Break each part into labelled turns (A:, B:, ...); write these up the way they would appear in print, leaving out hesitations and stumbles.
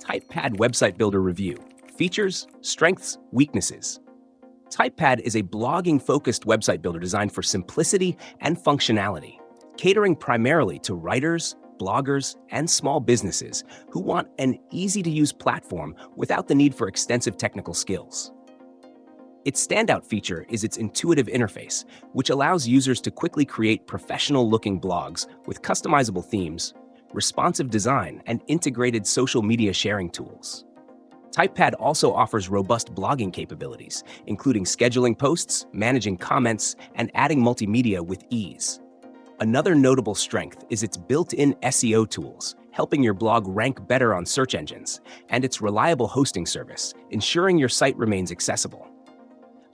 A: TypePad Website Builder Review: Features, Strengths, Weaknesses. TypePad is a blogging-focused website builder designed for simplicity and functionality, catering primarily to writers, bloggers, and small businesses who want an easy-to-use platform without the need for extensive technical skills. Its standout feature is its intuitive interface, which allows users to quickly create professional-looking blogs with customizable themes, responsive design, and integrated social media sharing tools. TypePad also offers robust blogging capabilities, including scheduling posts, managing comments, and adding multimedia with ease. Another notable strength is its built-in SEO tools, helping your blog rank better on search engines, and its reliable hosting service, ensuring your site remains accessible.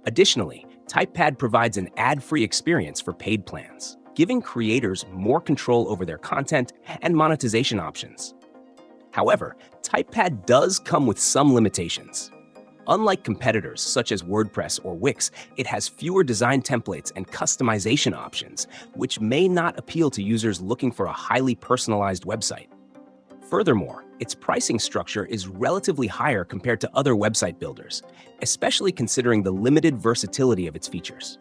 A: Additionally, TypePad provides an ad-free experience for paid plans, giving creators more control over their content and monetization options. However, TypePad does come with some limitations. Unlike competitors such as WordPress or Wix, it has fewer design templates and customization options, which may not appeal to users looking for a highly personalized website. Furthermore, its pricing structure is relatively higher compared to other website builders, especially considering the limited versatility of its features.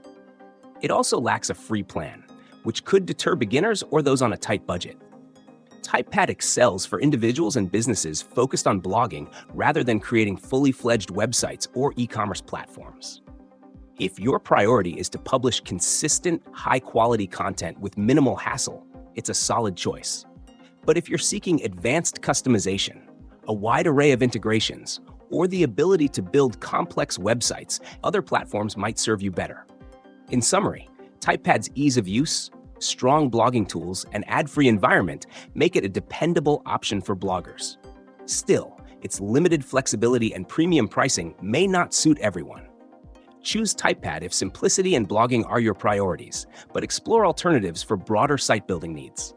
A: It also lacks a free plan, which could deter beginners or those on a tight budget. TypePad excels for individuals and businesses focused on blogging rather than creating fully fledged websites or e-commerce platforms. If your priority is to publish consistent, high-quality content with minimal hassle, it's a solid choice. But if you're seeking advanced customization, a wide array of integrations, or the ability to build complex websites, other platforms might serve you better. In summary, TypePad's ease of use, strong blogging tools, and ad-free environment make it a dependable option for bloggers. Still, its limited flexibility and premium pricing may not suit everyone. Choose TypePad if simplicity and blogging are your priorities, but explore alternatives for broader site building needs.